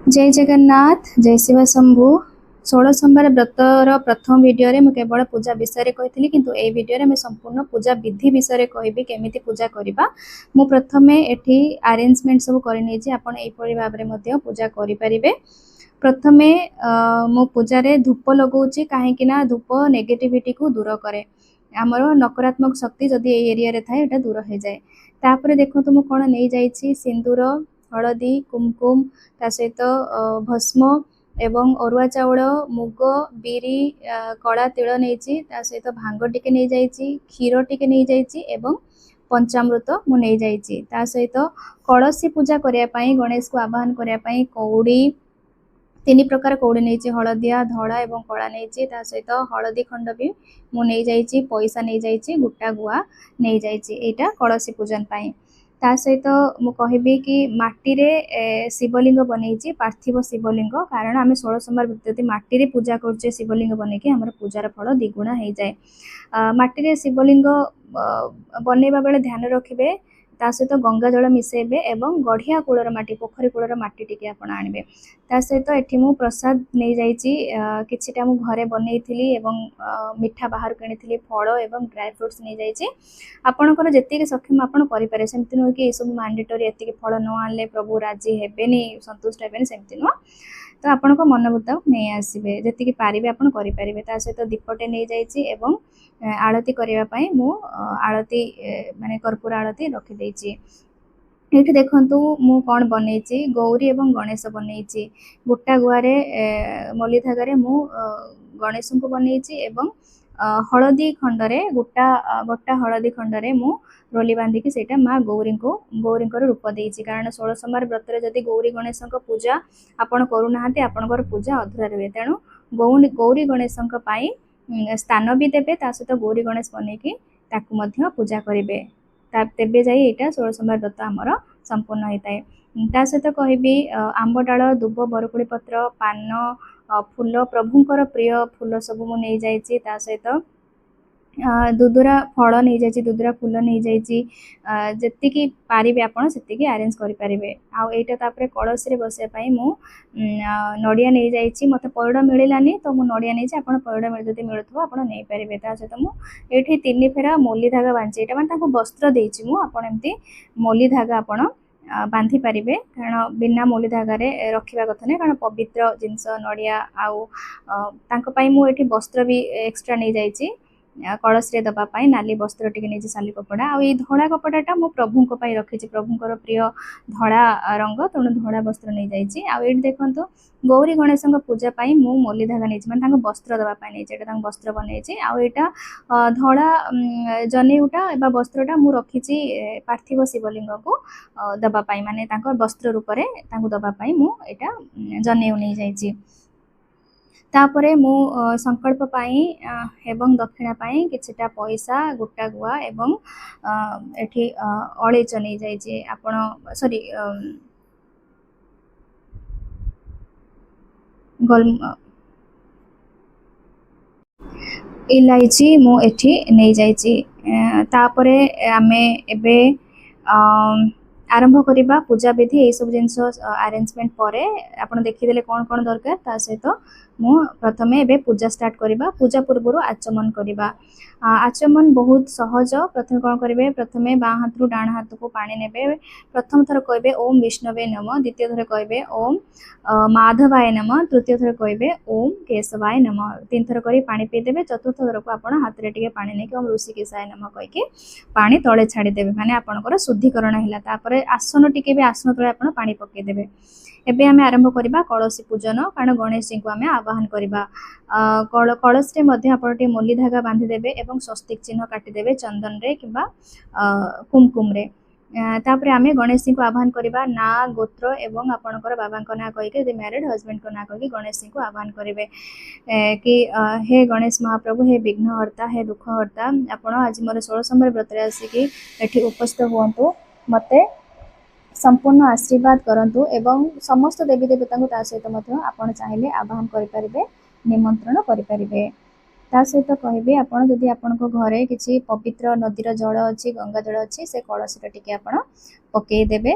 जय जगन्नाथ जय शिव शंभु 16 सोमवार व्रतर प्रथम वीडियो रे मैं केवल पूजा विषय रे कही किंतु ए वीडियो रे मैं संपूर्ण पूजा विधि विषय रे कहबी केमिति पूजा करिबा। मु प्रथमे एठी अरेंजमेंट सब करि नै जे आपण एई परि भाव रे मध्ये पूजा करि परिबे। प्रथमे मु पूजा रे धूप लगाउची काहे कि ना धूप नेगेटिविटी को दूर करे हमरो नकारात्मक शक्ति जदी ए एरिया रे थाए एटा दूर हो जाए। तापरे देखो तो मु कोन नै जाईची सिंदूर हलदी कुमकुम ता सहित भस्म एवं अरुआ चाउल मुग बिरी कड़ा तिल नहीं ता सहित भांग टिके नहीं जाइए क्षीर टिके नहीं जाइए एवं पंचामृत मु नहीं जाइए ता सहित कलसी पूजा करने गणेश को आवाहन करने कौड़ी 3 प्रकार कौड़ी नहीं हलदिया धड़ा एवं कला नहीं ता सहित हलदी खंड भी मु नहीं जाइए पैसा नहीं जाइए गोटा गुआ नहीं जाइए एटा कलसी पूजन पाई। ता सहित मु कहबी कि माटी रे शिवलिंग बनई पार्थिव शिवलिंग कारण आम 16 सोमवार यदि माटी रे पूजा करछे शिवलिंग बनई हमर पूजार फल द्विगुणा हो जाए। माटी रे शिवलिंग बनैबा बेले ध्यान रखिबे ता सहित गंगा जल मिसेबे एवं गढ़िया कूलर माटी पोखरी कूलर माटी टिके आपण आनबे। ता सहित एठी मु प्रसाद नहीं जाइची किछिटा मु घरे बनैथिली एवं मिठा बाहर किनिथिली फल एवं ड्राई फ्रूट्स नहीं जाइची आपणकर जेतिके सक्षम आपण करि पारे सेमति न कि ए सब मैंडेटरी एतिके फल न आनले प्रभु राजी हेबेनी संतुष्ट हेबेनी सेमति न तो आपण को मन मुताबिक नहीं आसीबे जेतिके पारिबे आपण करि पारिबे। ता सहित दीपटे नहीं जाइची एवं आरती करबा पई मु आरती माने कर्पूर आरती रखि देइची। एठी देखंतु मु कोन बनैची गौरी एवं गणेश बनैची गोटा गुआरे मल्ली धागारे मु गणेश को बनैची एवं हलदी खंडरे गोटा गोटा हलदी खंडरे मु रोली बांधिकी सेटा माँ गौरी रूप देइची कारण 16 सोमवार व्रत जदि गौरी गणेश पूजा आपण करूना आपणकर पूजा अधूरा रहे तेणु गौरी गणेश स्थान भी देवे ता सहित गौरी गणेश बनैकी ताकू मध्य पूजा करेंगे तेबे जाई एटा 16 सोमवार व्रत आमर संपूर्ण होता है। ता सहित कहबी आंब डाल दुब बरकोड़ी पत्र पान फूल प्रभुंकर प्रिय फूल सब मु नहीं जाइए ता सहित दुदुरा फल नहीं जाइए दुदुरा फूल नहीं जाइए जेतिकी पारिबे आपण सेतिकी अरेंज करि पारिबे। आ एटा तापरे कलश रे बसिया पई मु नडिया नहीं जाइए मते पयड़ मिलिलानी तो मु नडिया नहीं आपण पयड़ मिल जदि मिलुथबो आपण नहीं पारिबे। ता सहित मु एठी 3 फेरा मोली धागा बांची एटा माने ताको वस्त्र देइची मु आपण एम्ति मोली धागा आपण बांधि पारिबे कारण बिना मोली धागारे रखिबा कथा नै कारण पवित्र जिंस नडिया आउ तांको पई मु एठी वस्त्र भी एक्स्ट्रा नहीं जाइए कलश रे दबा पाई नाली वस्त्र टिके नहीं साली कपड़ा आ धड़ा कपड़ाटा मु प्रभु को पाई रखिछि प्रभुंकर प्रिय धड़ा रंग तेणु धड़ा वस्त्र नहीं जाइए। आ ये देखो गौरी गणेश पूजा पाई मु मोली धागा नहीं माने वस्त्र दबा पाई नहीं एटा वस्त्र बनई आटा धड़ा जनेऊटा एबा वस्त्रटा मु रखिछि पार्थिव शिवलिंग को दबा पाई माने वस्त्र रूप रे दबा पाई मु एटा जनेऊ नहीं जाइए। तापरे मु संकल्प पाई एवं दक्षिणा पाई किछिटा पैसा गोटा गुआ एवं एठी अळेच नहीं जाइए आपण सॉरी इलायची मु एठी नहीं जाइए। तापरे आमे एबे आरंभ करवा पूजा विधि ये सब जिनस अरेंजमेंट पर आप देखीदे कौन कौन दरकार ता सहित मु प्रथमे एबे पूजा स्टार्ट करवा पूजा पूर्व आचमन करवा। आचमन बहुत सहज प्रथम कौन करेंगे प्रथमे बाँ हाथ रु डाण हाथ को पानी नेबे प्रथम थर कहबे ओम विष्णवे नम द्वितीय थर कहबे ओम माधवाय नम तृतीय थर कहबे ओम केशवाय नम 3 थर करी पानी पी देबे चतुर्थ थर को आपण हाथ रे टिके पानी नेके ओम ऋषिकेशाय नम कहिके पानी तळे छाड़ी देबे माने आपनकर शुद्धिकरण हिला तापर आसन टिके भी आसन तळे आपण पानी पके देबे। एबे आमे आरंभ करबा कलशी पूजन कारण गणेश जी को आमे आवाहन करबा कलश रे मध्ये आपण टे मोली धागा बांधि देबे एवं स्वस्तिक चिन्ह काटी देबे चंदन रे किबा कुमकुम रे। तापर आमे गणेश जी को आवाहन करबा ना गोत्र एवं आपणकर बाबा को ना कहि के मैरिड हस्बैंड को ना कहि गणेश जी को आवाहन करेंगे कि हे गणेश महाप्रभु हे विघ्नहर्ता हे दुखहर्ता आपण आज मोर 16 सोमवार व्रत रे आसी एठी उपस्थित हुंतु मते संपूर्ण आशीर्वाद करंतु एवं समस्त देवी देवता को ता सहित मध्य आपण चाहिले आवाहन करि परिबे निमंत्रण करि परिबे। ता सहित कहबे आपण जदि आपण को घरे किछि पवित्र नदीर जल अछि गंगा जल अछि से कलश रे टिके आपण पकेई देबे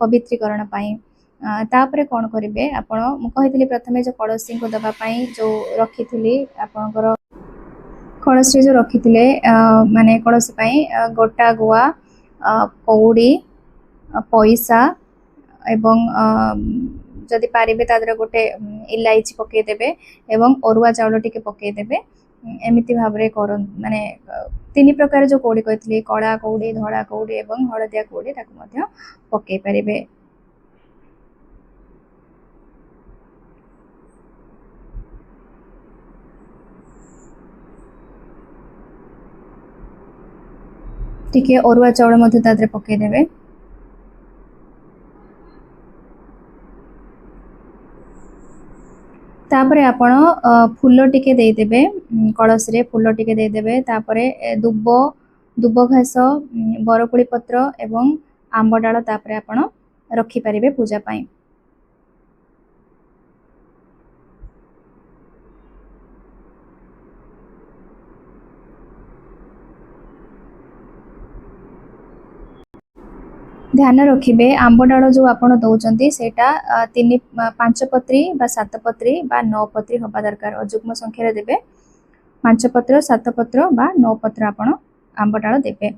पवित्रीकरण पाई। तापरे कौन करेंगे आपण मुझे प्रथम जो कड़शी को दवापाई जो रखी थी आपणकर कड़शी जो रखी थे माने कड़शी गोटा गुआ कौड़ी पैसा एवं जदि पारे तादर गोटे इलायची पकईदेवे एवं अरुआ चाउल टी पकईदेवे एमती भाव कर माने तीन प्रकार जो कौड़ी कही कला कौड़ी धड़ा कौड़ी एवं हलदिया कौड़ी पकई पारे। टिके अरुआ चाउल तादरे पकईदेवे तापरे आपण फूल टिके देदेवे कलश रे फूल टिके देदेवे तापरे दुब दुब घास बरकोली पत्र एवं आंब डाल तापरे आपण रखी पारिबे पूजा पाई। ध्यान रखिबे आंब डाल जो आपण दौचंती सेटा 5 पत्री बा 7 पत्री बा 9 पत्री होबा दरकार अजुग्म संख्या रे देबे 5 पत्र 7 पत्र बा 9 पत्र आपण आंब डाल देबे।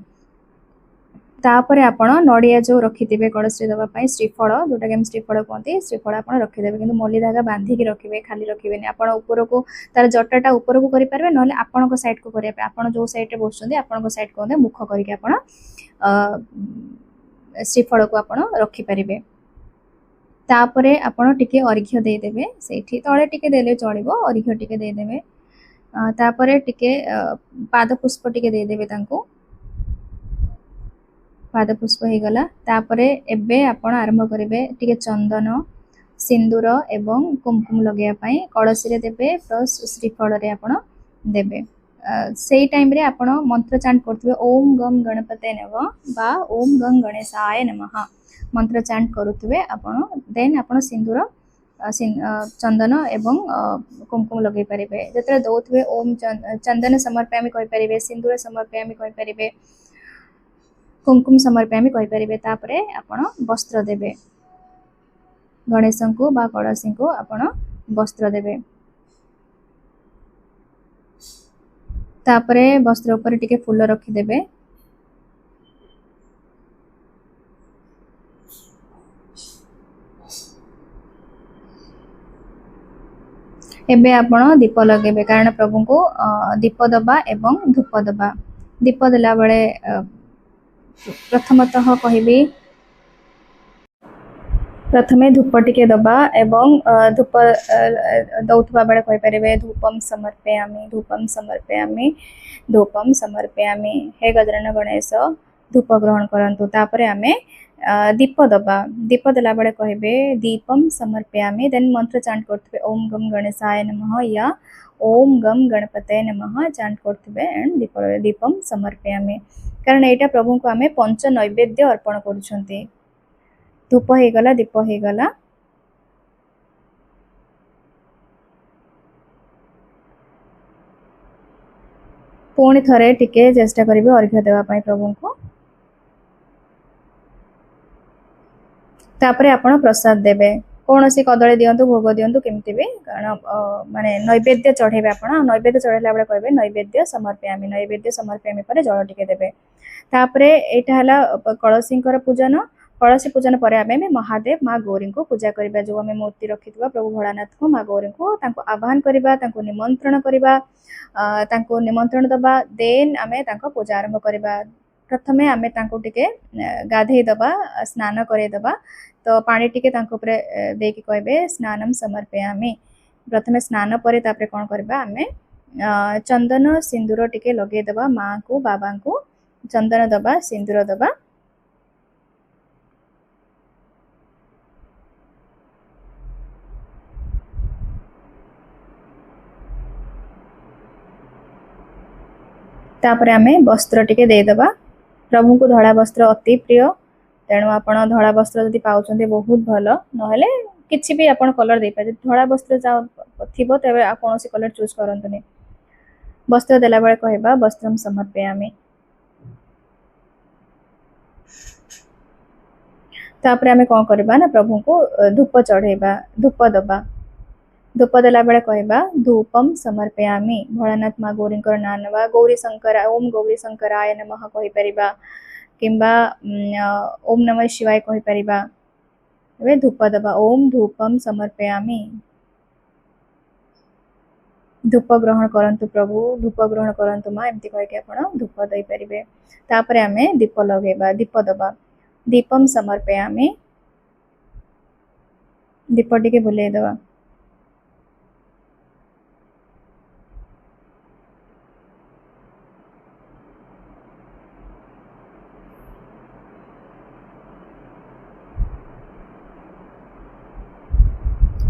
तापरे आपण नडिया जो रखिथिबे कलश रे दबा पई श्रीफल जोटा के हम श्रीफल कहते श्रीफल आपण रखि देबे किंतु मल्ली धागा बांधी के रखिबे खाली रखिबेनी आपण ऊपर को तार जटाटा ऊपर को करि पारबे नहले आपण को साइड को करिया पे आपण जो साइड रे बसुंदी आपण को साइड कहते मुख करके आपण श्रीफल को आपण रखि पारिबे। तापरे आपण टिके अर्घ्य दे देबे सेठी तळे टिके देले चलिबो अर्घ्य टिके दे देबे तापरे टिके पाद पुष्प टिके दे देबे तांको पाद पुष्प हो गला तापरे एबे आपण आरंभ करिवे टिके चंदन सिंदूर एवं कुमकुम लगेया पई कलश रे देबे प्लस श्रीफल रे आपण देबे सेई टाइम रे आपण मंत्र चांट करथबे ओम गम गणपते नमः बा ओम गम गणेशाय नमः मंत्र चांट करूथबे आपण देन आपण सिंदूर चंदन एवं कुमकुम लगे पारिबे जतरे दउथबे ओम चंदन समर्पयामि कहि पारिबे सिंदूर समर्पयामि कहि पारिबे कुमकुम समर्पयामि कहि पारिबे तापरे आपण वस्त्र देबे गणेशंकु बा कलशींकु आपण वस्त्र देबे तापरे वस्त्र ऊपर टिके फूल रखी देबे एबे आपण दीप लगेबे कारण प्रभु को दीप दबा एवं धूप दबा दीप देला बेले प्रथमतः कहबी प्रथमे धूप टिके दबा एवं धूप दौथबा बेले कहि परिबे धूपम समर्पयामि धूपम समर्पयामि हे गजरन गणेश धूप ग्रहण करंतु तापरे आमे दीप दबा दीप देला बेले कहबे दीपम समर्पयामि देन मंत्र चांट करथबे ओम गम गणेशाय नमः या ओम गम गणपते नमः चांट करथबे एंड दीपम समर्पयामि कारण एटा प्रभु को आमे पंच नैवेद्य अर्पण करूछंती धूप हो गला दीप हो गला पुणी थरे टिके चेष्टा करिवे अर्घ्य देवा पई प्रभु को तापरे आपण प्रसाद देबे कौन सी कदली दिंतु भोग दिंतु केमती भी कारण माने नैवेद्य चढ़ेबे आपण नैवेद्य चढ़ेला बेले कहबे नैवेद्य समर्पयामि पर जल टिके देबे तापरे एटा हला कलशींकर पूजन कलशी पूजन पर आमे महादेव माँ गौरी को पूजा करबा जो आमे मूर्ति रखिथबा प्रभु भोलानाथ को माँ गौरी को तांको आह्वान करबा तांको निमंत्रण करबा तांको निमंत्रण दबा देन आमे तांको पूजा आरंभ करबा प्रथमे आमे तांको टिके गाधेई दबा स्नान करे दबा तो पानी टिके तांको ऊपर देकी कहबे स्नानम समर्पयामि प्रथमे स्नान परे तापरे कोन करबा आमे चंदन सिंदूर टिके लगे दबा माँ को बाबा को चंदन दबा सिंदूर दबा तापर आमे वस्त्र टिके दे दबा प्रभु को धड़ा वस्त्र अति प्रिय तेणु आपण धड़ा वस्त्र जदि पाउछन्ते बहुत भलो नहले किछि भी आपण कलर दे पारे धड़ा वस्त्र थिबो तबे कोनोसी कलर चूज करंतुनी वस्त्र देला बेले कहबा वस्त्रम समर्पयामि तापर आमे कौन करबा ना प्रभु को धूप चढ़ेबा धूप दबा धूप देला बेले कहबा धूपम समर्पयामि भोलानाथ माँ गौरी ना नवा गौरी शंकर ओम गौरी शंकराय नमः कहि परिबा किंबा ओम नमः शिवाय कहि परिबा वे धूप दबा ओम धूपम समर्पयामि धूप ग्रहण करंतु प्रभु धूप ग्रहण करंतु माँ एमती कह के आपण धूप दई परिबे तापर आमे दीप लगेबा दीप दबा दीपम समर्पयामि दीप टिके बुले दबा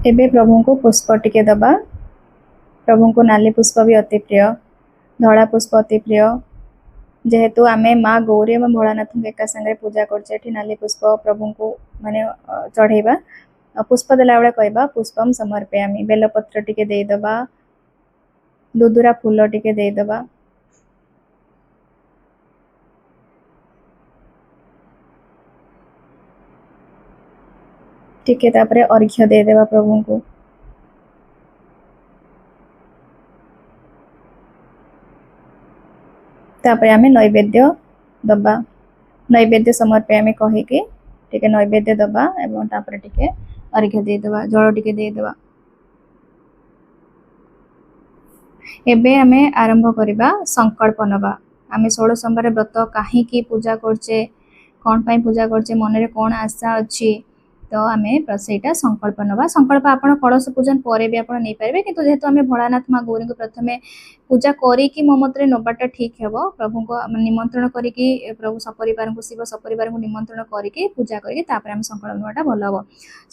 एबे प्रभु को पुष्प टिके दबा प्रभु को नाली पुष्प भी अति प्रिय धड़ा पुष्प अति प्रिय जेहेतु आमे माँ गौरी और भोलानाथ एका संगे पूजा कर नाली पुष्प प्रभु को माने चढ़ेबा पुष्प देला बेले कहबा पुष्पम समर्पयामि बेलपत्र टिके दे दबा दुदुरा फूल टिके दे दबा टिके तापरे अर्घ्य दे देबा प्रभु को तापर आमे नैवेद्य दबा नैवेद्य समर्पयामि कहि के टिके नैवेद्य दबा एवं तापर टिके अर्घ्य दे दबा जल टिके दे दबा एबे आमे आरंभ करिबा संकल्प नबा आमे 16 सोमवार व्रत काहे की पूजा करछे कोन पई पूजा करछे मन रे कोन आशा अछि तो आमे सेटा संकल्प नबा संकल्प आपण कलश पूजन परे भी आपण नै पारबे किंतु जेहेतु आमे भोलानाथ माँ गौरी को प्रथमे पूजा करी कि मो मतरे नबाटा ठीक हेबो प्रभु को निमंत्रण करी कि प्रभु सपरिवार को शिव सपरिवार को निमंत्रण करी कि पूजा करी तापर आमे संकल्प नबाटा भलो हबो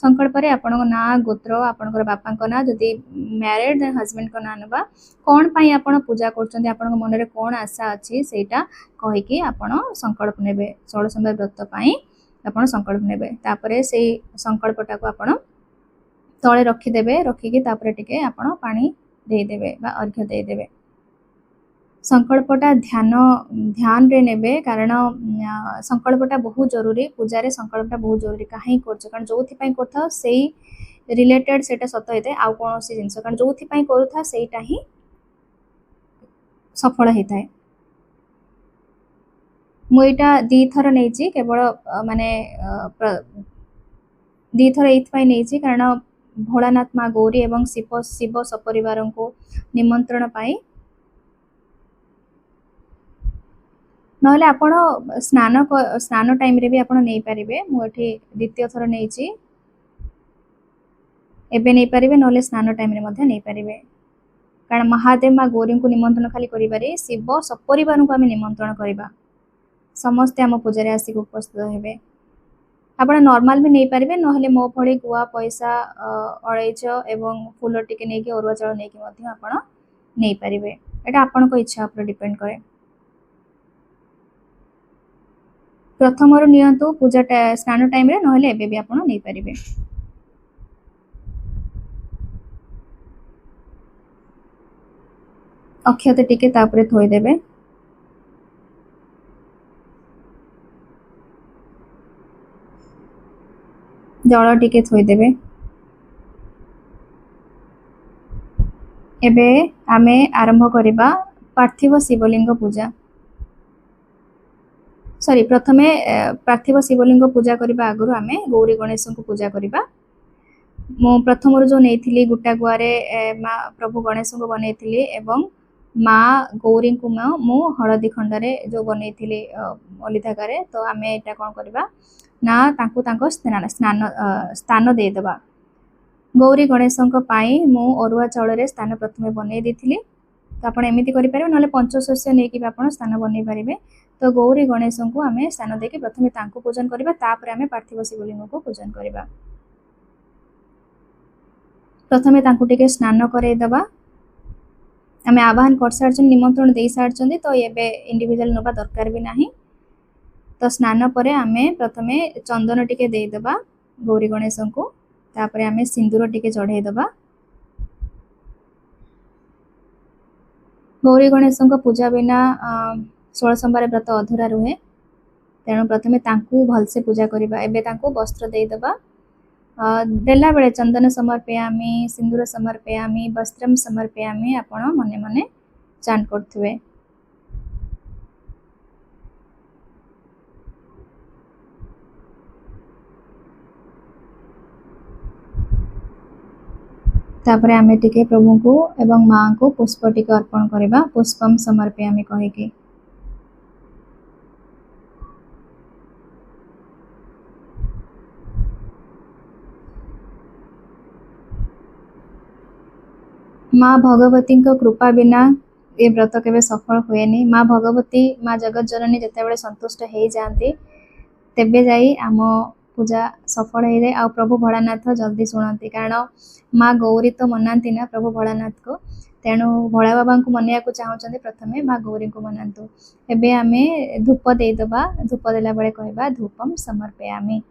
संकल्प रे आपण ना गोत्र आपण बापा को ना जदी मैरिड हस्बैंड को ना नबा कोन पई आपण पूजा करछन्ती आपण मन रे कोन आशा अछि सेटा कहि कि आपण संकल्प नेबे 16 सोमवार व्रत पई आपण संकल्प नेबे तापरे से संकल्पटा को आपण तळे रखी देबे रखी कि तापरे टिके आपण पानी दे देबे बा अर्घ्य दे देबे संकल्पटा ध्यान रे नेबे कारण संकल्पटा बहुत जरूरी पूजा रे संकल्पटा बहुत जरूरी काहे करछ कारण जोथि पई करथा सेही रिलेटेड सेटा सत हेते आ कोनोसी जिंस कारण जोथि पई करथा सेटा ही सफल हेताय मुईटा दी थर नहीं केवल माने दी थर एथपाई नहीं कारण भोलानाथ माँ गौरी एवं शिव शिव सपरिवार को निमंत्रण पाई नहले आपण स्नान टाइम रे भी आपण नहीं पारिबे मु एठी द्वितीय थर नहीं एबे नहीं पारिबे नहले स्नान टाइम रे मध्ये नहीं पारिबे कारण महादेव माँ गौरी को निमंत्रण खाली करिबारे शिव सपरिवार को आमे निमंत्रण करिबा समस्ते आम पूजा रे आसिक उपस्थित हेबे आपण नॉर्मल भी नहीं पारिबे नहले मो भली गुआ पैसा अळैच एवं फूल टिके नै कि अरुआ चाउल नै कि मध्ये आपण नहीं पारिबे एटा आपण को इच्छा पर डिपेंड करे प्रथम रु नियंतु पूजा स्नान टाइम रे नहले एबे भी आपण नहीं पारिबे अक्षत टिके तापरे थोई देबे जल टिके थोई देबे एबे आमे आरंभ करिबा पार्थिव शिवलिंग पूजा सॉरी प्रथमे पार्थिव शिवलिंग पूजा करबा आगरु आमे गौरी गणेश को पूजा करबा मो प्रथम रो जो नेथिली गुटा गुआरे माँ प्रभु गणेश को बनैथिली एवं माँ गौरी को मो हळदी खंडरे जो बनैथिली ओलिधागारे तो आमे एटा कोन करबा ना तांको तांको स्थान दे दबा गौरी गणेशंक पाई मो अरुआ चाउल रे स्थान प्रथमे बनै देथिली तो आपण एमिति करि पारे नले पंचशस्य नै कि आपण स्थान बनै पारिबे तो गौरी गणेशंक आमे स्थान देके प्रथमे तांको पूजन करबा तापर आमे पार्थिव शिवलिंग को पूजन करबा प्रथमे तांको टिके स्नान करे दबा आमे आवाहन कर सारछन निमंत्रण दे सारछन तो एबे इंडिविजुअल नबा दरकार भी नाही तो स्नान परे आमे प्रथमे चंदन टिके दे दबा गौरी गणेश को तापरे आमे सिंदूर टिके चढ़े दबा गौरी गणेश को पूजा बिना 16 सोमवार व्रत अधूरा रुहे तेणु प्रथमे तांकु भलसे पूजा करबा। एबे तांकु वस्त्र देदबा। देला बेले चंदन समर्पयामि, सिंदूर समर्पयामि, वस्त्रम समर्पयामि आपण मने मने चांट करथुवे। तापरे आमे टिके प्रभु को एवं मां को पुष्प टिके अर्पण करबा। पुष्पम समर्पयामि कहिके माँ भगवती कृपा बिना ये व्रत केवे सफल हुएनी। माँ भगवती माँ जगत जननी जितेबाला संतुष्ट हो जाती तेबे जाई आम पूजा सफल हो जाए। आ प्रभु भोलानाथ जल्दी शुणती, कारण माँ गौरी तो मनाती ना प्रभु भोलानाथ को। तेणु भोला बाबा को मनैया को चाहते प्रथमे माँ गौरी को मनातु। एबे आमे धूप देदबा। धूप देला बेले कहबा धूपम समर्पयामि।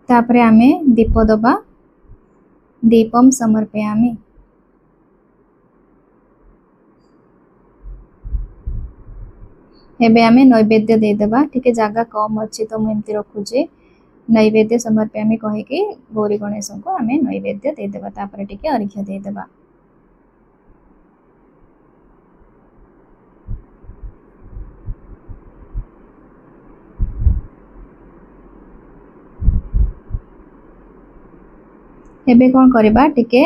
तापरे आमे दीप दबा। दीपम समर्पयामि। एबे आमे नैवेद्य देदबा। टिके जागा कम अच्छी तो मुझे रखुचे। नैवेद्य समर्पयामि कहिके गौरी गणेश को आमे नैवेद्य देदबा। तापरे टिके अर्घ्य देदबा। एबे कौन करबा टिके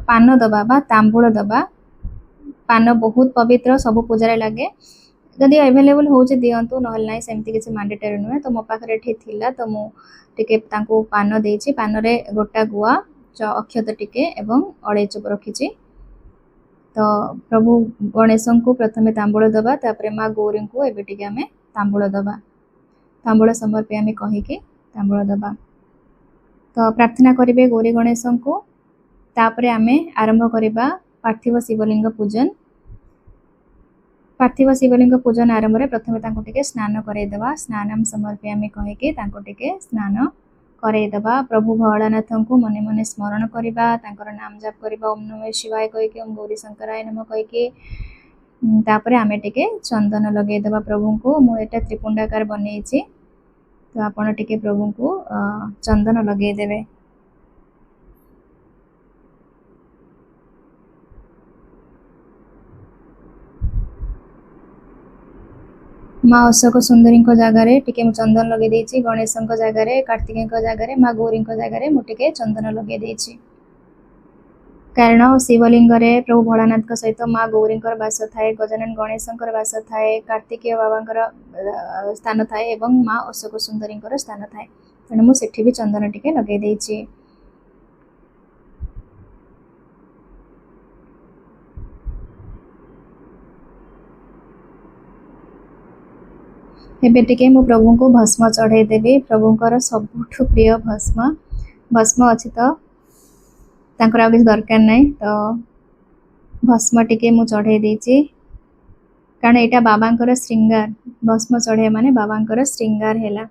पान दबा बा तांबूल दबा। पान बहुत पवित्र, सब पूजा लगे। जदि अवेलेबल हो दिंतु ना सेमती किसी मैंडेटरी नुहे। तो मो पाखे ये थिला तो मुझे पान देछि। पान रे गोटा गुआ अक्षत टिके एवं अड़ेचुप रखी। तो प्रभु गणेश को प्रथमे तांबूल दबा। तापरे माँ गौरी को एबे टिके आमे तांबूल दबा। तांबूल समर्पयामि कहिके तांबूल दबा। तो प्रार्थना करिवे गौरी गणेश को। तापरे आमे आरंभ करिबा पार्थिव शिवलिंग पूजन। पार्थिव शिवलिंग पूजन आरंभ रे प्रथमे तांको टिके स्नान करैदबा। स्नानम समर्पयामि कहिके तांको टिके स्नान करैदबा। प्रभु भोलानाथ को मने मने स्मरण करिबा। तांकर नाम जप करिबा। ओम नमः शिवाय कहिके, ओम गौरी शंकराय नमः कहिके। तापरे आमे टिके चंदन लगैदबा प्रभु को। मु एटा त्रिपुंडाकार बनैछि, तो आपण टिके प्रभु को चंदन लगै देबे। माँ अशोक सुंदरी जगार टिके चंदन लगे देछि। गणेश जगार, कार्तिकेय जगार, माँ गौरी जगार मुझे चंदन लगे देछि। कारण शिवलिंग रे प्रभु भोलानाथ सहित माँ गौरी बास थाए, गजानन गणेश बास थाए, कार्तिकेय बाबा स्थान थाए एवं माँ अशोक सुंदरी स्थान थाए। तेणु मुझे भी चंदन टिके लगे देछि। एबे टिके मु प्रभु को भस्म चढ़ाई देवी। प्रभुंकर सबुठु प्रिय भस्म। भस्म अच्छी तो तांकर आ किसी दरकार नहीं। तो भस्म टिके मु चढ़ाई देछि, कारण एटा बाबांकर श्रृंगार। भस्म चढ़ाई माने बाबांकर श्रृंगार हैला।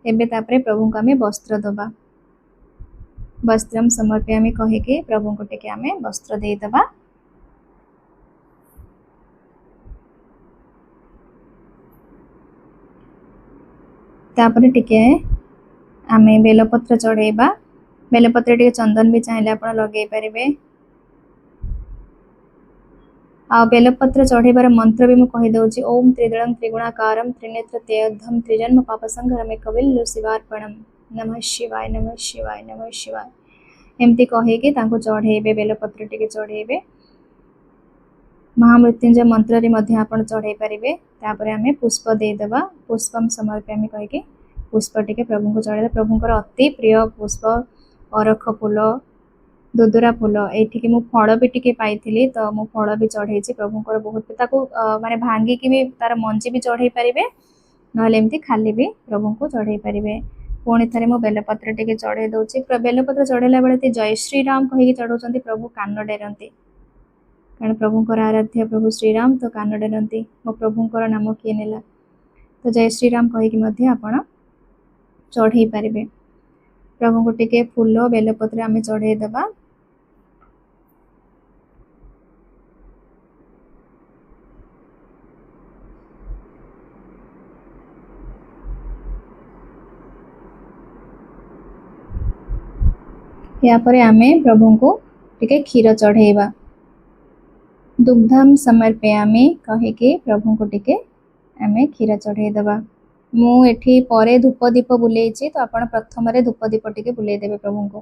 एबे तापरे प्रभु को आमे वस्त्र दबा। वस्त्रम समर्पयामि कहिके प्रभु को टिके आमे वस्त्र दे दबा। तापरे टिके आमे बेलपत्र चढ़ेबा। बेलपत्र टिके चंदन भी चाहिए आपण लगे पारिबे। आ बेलपत्र चढ़ेबार मंत्र भी मु कहि दउछि। ओम त्रिदलम त्रिगुणाकारम त्रिनेत्र तेयद्धम त्रिजन्म पापसंहरमे कविल्लु शिवार्पणम। नमः शिवाय, नमः शिवाय, नमः शिवाय एमती कहिके तांको चढ़ेबे। बेलपत्र टिके चढ़ेबे। महामृत्युंजय मंत्र रे मध्य आपण चढ़ाई पारिबे। तापरे आमे पुष्प दे दबा। पुष्पम समर्पयामि कहिके पुष्प टिके प्रभु को चढ़ाई। प्रभुंकर अति प्रिय पुष्प अरख फूल, दुदुरा फूल। एठिके मु फल भी टिके पाइथिली, तो मु फल भी चढ़ाई प्रभुंकर बहुत। ताको माने भांगी की भी तार मंजी भी चढ़ाई पारिबे, नहले एमती खाली भी प्रभु को चढ़ाई पारिबे। पुणी थरे मु बेलपत्र टिके चढ़ाई दउछि। बेलपत्र चढ़ेला बेले जय श्री राम कहिके चढ़ाउछन्ती। प्रभु कान डेरंती, कारण प्रभुंकर आराध्य प्रभु श्रीराम, तो कान डेरंती मो प्रभुंकर नाम किए नेला। तो जय श्रीराम कहिके मध्य आपण चढ़ाई पारिबे। प्रभु को टिके फूल बेलपत्र आमे चढ़ाई दबा। या परे आमे प्रभु को टिके क्षीर चढ़ेबा दुग्धम समर्पयामि कहिके प्रभु को टिके आमे क्षीर चढ़े दबा मु एठी परे धूप दीप बुलेइछि तो आपण प्रथम रे धूप दीप टिके बुलेइ देबे प्रभु को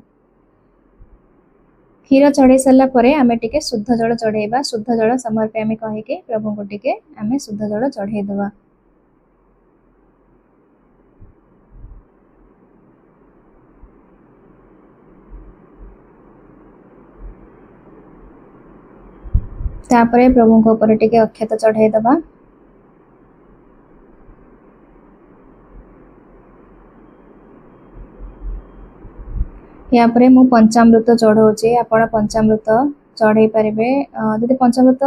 क्षीर चढ़े सारा परे आमे टिके शुद्ध जल चढ़ेबा शुद्ध जल समर्पयामि कहिके प्रभु को टिके आमे शुद्ध जल चढ़े दबा तापरे प्रभु को ऊपर टिके अक्षत चढ़े दबा या परे मु पंचामृत चढ़ौचे आपण पंचामृत चढ़े पारिबे जदि पंचामृत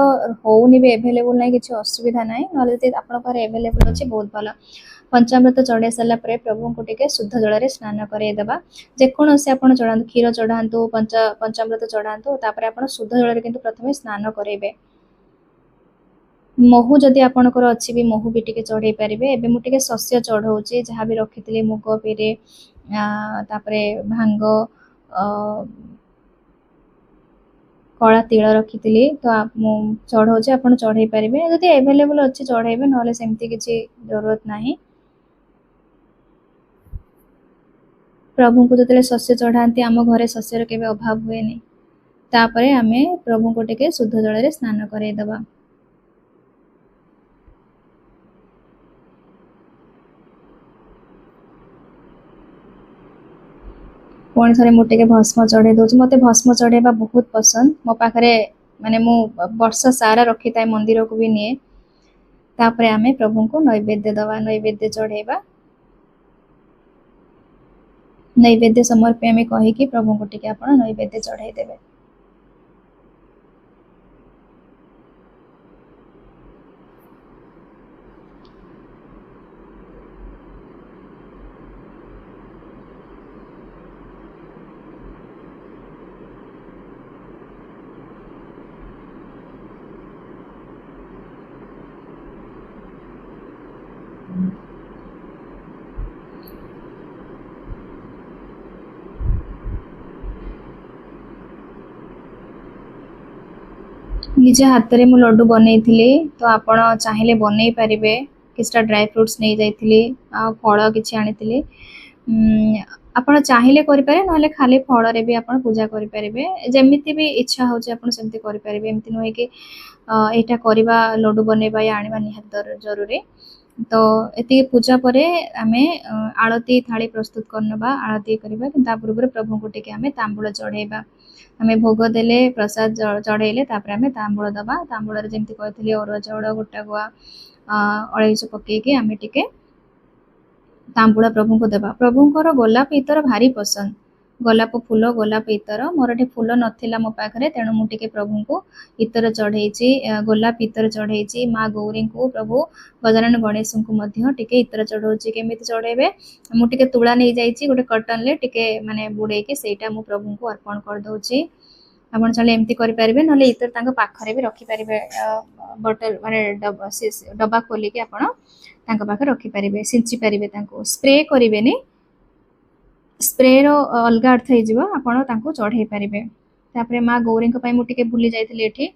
होउनी बे अवेलेबल नै किछि असुविधा नै नले जदि आपण पारे अवेलेबल अछि बहुत भलो पंचामृत चढ़े सारा परे प्रभु को टिके शुद्ध जल रे स्नान करे देबा जे कोन से आपण चढ़ांतु क्षीर चढ़ांतु पंचामृत चढ़ांतु तापरे आपण शुद्ध जल रे किंतु प्रथमे स्नान करेबे महू जदि आपणकर अच्छी भी महू भी टिके चढ़े पारिबे एबे मु टिके शस्य चढ़ौचे जहाँ भी रखिथिले मुग पेरे तापरे भांग कला तिल रखिथिले तो मु चढ़ौचे आपण चढ़े पारिबे जदि अवेलेबल अच्छी चढ़ेबे नले सेमती किछि जरूरत नाही प्रभु को जतले शस्य चढ़ांती आम घरे शस्यर केबे अभाव हुए नहीं तापरे आमे प्रभु को टिके शुद्ध जल रे स्नान करे दबा पुणी थे मुझे भस्म चढ़े दूसरी मत भस्म चढ़ेबा बहुत पसंद मो पाखे माने मु वर्ष सारा रखी था मंदिर को भी निए तापरे आमे प्रभु को नैवेद्य दवा नैवेद्य चढ़ेबा नैवेद्य समर्पयामि कहिकी प्रभु को टिके आपण नैवेद्य चढ़ाई देबे निजे हाथ रे मु लड्डू बनै थिले तो आपण चाहिले बनै पारिबे किछटा ड्राई फ्रूट्स नै जाइथिले आ फळ किछि आनिथिले आपण चाहिले करि पारे नले खाली फळ रे भी आपण पूजा करि पारिबे जेमिति भी इच्छा होचे आपण सेमति करि पारिबे एमति नय कि एटा करबा लड्डू बनैबा या आनिबा निहात जरूरी तो एति पूजा परे आमे आळती थाली प्रस्तुत करनबा आळती करबा ता पूर्व प्रभु को टिके आमे तांबूल चढ़ेबा आमे भोग देले प्रसाद चढ़ेले तापरे आमे तांबूल दबा तांबूल रे जेमति कहथिली अरुआ चाउळ गोटा गुआ अळैस पके के आमे टिके तांबूल प्रभु को देबा प्रभुंकर गोलाप इतर भारी पसंद गोलाप फूल गोलाप इतर मोर एठी फूल नथिला मो पाखरे तेणु मु टिके प्रभु को इतर चढ़ेछि गोलाप इतर चढ़ेछि माँ गौरी को प्रभु गजानन गणेश को मध्य टिके इतर चढ़ौछि केमिति चढ़ेबे मु टिके तुळा नै जाइछि गोटे कॉटन ले टिके माने बुडे के सेटा मु प्रभु को अर्पण कर दउछि आपण चले एमति करि पारिबे नले इतर तांको पाखरे भी रखि पारिबे बोतल माने डब्बा खोली के आपण तांको पाखरे रखि पारिबे सिंची पारिबे तांको स्प्रे करिवे नि स्प्रे रो अलग अर्थ हो जीवा आपण तांको चढ़े पारिबे तापरे माँ गौरी को पई मु टिके भूली जाइथिले एठी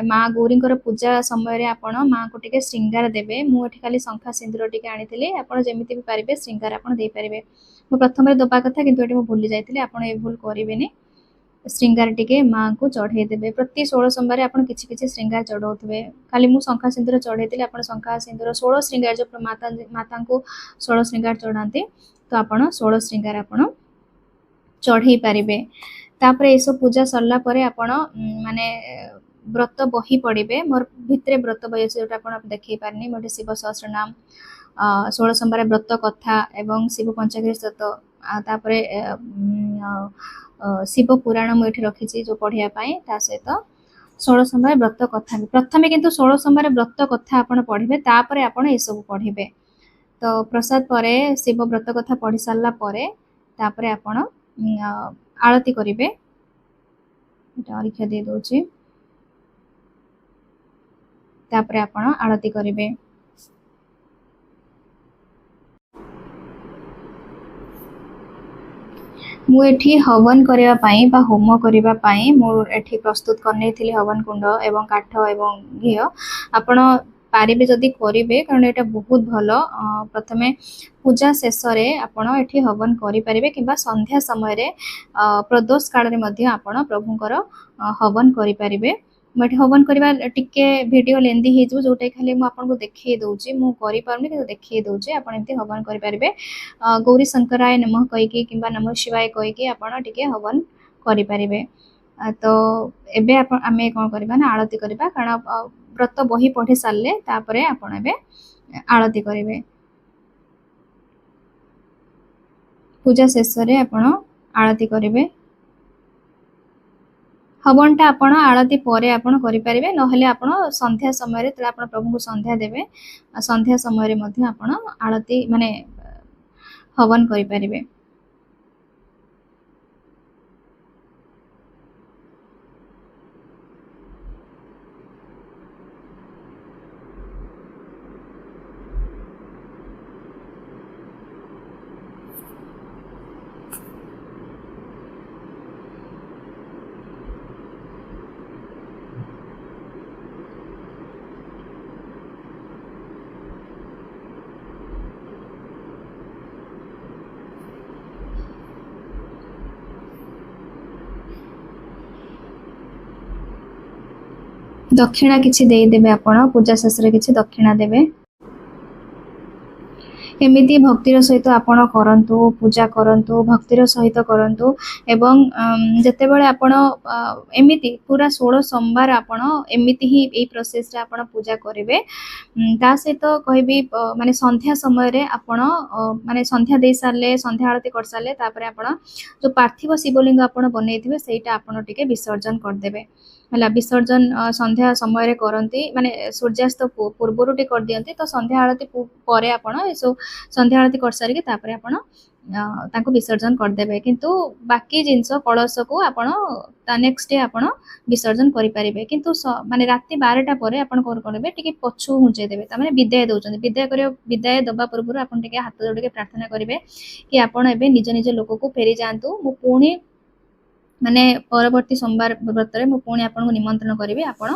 माँ गौरी को पूजा समय रे आपण माँ को टिके श्रृंगार देबे मु एठी खाली शंखा सिंदूर टिके आनिथिले आपण जेमिति भी पारिबे श्रृंगार आपण दे पारिबे मु प्रथम रे दबा कथा किंतु एठी मु भूली जाइथिले आपण ए भूल करिवेनी श्रृंगार टिके माँ को चढ़े देबे प्रति 16 सोमवार आपण किछि किछि श्रृंगार चढ़ौथबे खाली मु शंखा सिंदूर चढ़ेतिले आपण शंखा सिंदूर 16 श्रृंगार जो माता को 16 श्रृंगार चढ़ांती तो आपण 16 श्रृंगार आपण चढ़े पारिबे तापरे एसो पूजा सरला परे आपण माने व्रत बही पड़िबे मोर भितरे व्रत बही जोटा आपण देखै पारनी मोटे शिव सहस्र नाम 16 सोमवार व्रत कथा एवं शिव पंचाग्नि स्तोत्र तापरे शिव पुराण मु एठी रखिछि जो पढिया पाए ता सहित 16 सोमवार व्रत कथा प्रथमे किंतु 16 सोमवार व्रत कथा आपण पढिबे तापरे आपण ए सब पढिबे तो प्रसाद परे शिव व्रत कथा पढ़ी सारा परे तापरे आपण आरती करिवे अर्घ्य दे दोछि तापरे आपण आरती करिवे ମୁଁ ଏଠି ହवन କରିବା ପାଇଁ ବା ହୋମ କରିବା ପାଇଁ ମୁଁ ଏଠି ପ୍ରସ୍ତୁତ କରିନେଇଥିଲି ହवन କୁଣ୍ଡ ଏବଂ କାଠ ଏବଂ ଘିଅ। ଆପଣ ପାରିବେ ଯଦି କରିବେ, କାରଣ ଏଇଟା ବହୁତ ଭଲ। ପ୍ରଥମେ ପୂଜା ଶେଷରେ ଆପଣ ଏଠି ହवन କରିପାରିବେ କିମ୍ବା ସନ୍ଧ୍ୟା ସମୟରେ ପ୍ରଦୋଷ କାଳରେ ମଧ୍ୟ ଆପଣ ପ୍ରଭୁଙ୍କର ହवन କରିପାରିବେ। ମୁଁ ଏଠି ହवन କରିବା ଟିକେ ଭିଡ଼ିଓ ଲେନ୍ଦି ହେଇଯିବ, ଯୋଉଟାକି ଖାଲି ମୁଁ ଆପଣଙ୍କୁ ଦେଖେଇ ଦେଉଛି, ମୁଁ କରିପାରୁନି କିନ୍ତୁ ଦେଖେଇ ଦେଉଛି। ଆପଣ ଏମିତି ହवन କରିପାରିବେ। ଗୌରୀ ଶଙ୍କରାୟ ନମଃ କହିକି କିମ୍ବା ନମଃ ଶିବାୟ କହିକି ଆପଣ ଟିକେ ହवन କରିପାରିବେ। ତ ଏବେ ଆମେ କ'ଣ କରିବା ନା ଆଳତି କରିବା, କାରଣ ବ୍ରତ ବହି ପଢ଼ି ସାରିଲେ ତାପରେ ଆପଣ ଏବେ ଆଳତି କରିବେ। ପୂଜା ଶେଷରେ ଆପଣ ଆଳତି କରିବେ। ହବନଟା ଆପଣ ଆଳତି ପରେ ଆପଣ କରିପାରିବେ, ନହେଲେ ଆପଣ ସନ୍ଧ୍ୟା ସମୟରେ ଯେତେବେଳେ ଆପଣ ପ୍ରଭୁଙ୍କୁ ସନ୍ଧ୍ୟା ଦେବେ, ସନ୍ଧ୍ୟା ସମୟରେ ମଧ୍ୟ ଆପଣ ଆଳତି ମାନେ ହବନ କରିପାରିବେ। ଦକ୍ଷିଣା କିଛି ଦେଇଦେବେ, ଆପଣ ପୂଜା ଶେଷରେ କିଛି ଦକ୍ଷିଣା ଦେବେ। ଏମିତି ଭକ୍ତିର ସହିତ ଆପଣ କରନ୍ତୁ, ପୂଜା କରନ୍ତୁ, ଭକ୍ତିର ସହିତ କରନ୍ତୁ। ଏବଂ ଯେତେବେଳେ ଆପଣ ଏମିତି ପୁରା 16 ସୋମବାର ଆପଣ ଏମିତି ହିଁ ଏଇ ପ୍ରୋସେସରେ ଆପଣ ପୂଜା କରିବେ। ତା ସହିତ କହିବି ମାନେ ସନ୍ଧ୍ୟା ସମୟରେ ଆପଣ ମାନେ ସନ୍ଧ୍ୟା ଦେଇ ସାରିଲେ, ସନ୍ଧ୍ୟା ଆଳତି କରିସାରିଲେ ତାପରେ ଆପଣ ଯେଉଁ ପାର୍ଥିବ ଶିବଲିଙ୍ଗ ଆପଣ ବନେଇଥିବେ ସେଇଟା ଆପଣ ଟିକେ ବିସର୍ଜନ କରିଦେବେ ହେଲା। ବିସର୍ଜନ ସନ୍ଧ୍ୟା ସମୟରେ କରନ୍ତି, ମାନେ ସୂର୍ଯ୍ୟାସ୍ତ ପୂର୍ବରୁ ଟିକେ କରିଦିଅନ୍ତି। ତ ସନ୍ଧ୍ୟା ଆଳତି ପରେ ଆପଣ ଏସବୁ ସନ୍ଧ୍ୟା ଆଳତି କରିସାରିକି ତାପରେ ଆପଣ ତାଙ୍କୁ ବିସର୍ଜନ କରିଦେବେ। କିନ୍ତୁ ବାକି ଜିନିଷ କଳସକୁ ଆପଣ ତା ନେକ୍ସଟ ଡେ ଆପଣ ବିସର୍ଜନ କରିପାରିବେ। କିନ୍ତୁ ମାନେ ରାତି 12ଟା ପରେ ଆପଣ କ'ଣ କରିବେ, ଟିକେ ପଛକୁ ଘୁଞ୍ଚେଇ ଦେବେ, ତାମାନେ ବିଦାୟ ଦେଉଛନ୍ତି। ବିଦାୟ ଦେବା ପୂର୍ବରୁ ଆପଣ ଟିକେ ହାତ ଯୋଡ଼ିକି ପ୍ରାର୍ଥନା କରିବେ କି ଆପଣ ଏବେ ନିଜ ନିଜ ଲୋକକୁ ଫେରି ଯାଆନ୍ତୁ। ମୁଁ ପୁଣି ମାନେ ପରବର୍ତ୍ତୀ ସୋମବାର ବ୍ରତରେ ମୁଁ ପୁଣି ଆପଣଙ୍କୁ ନିମନ୍ତ୍ରଣ କରିବି, ଆପଣ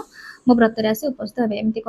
ମୋ ବ୍ରତରେ ଆସି ଉପସ୍ଥିତ ହେବେ, ଏମିତି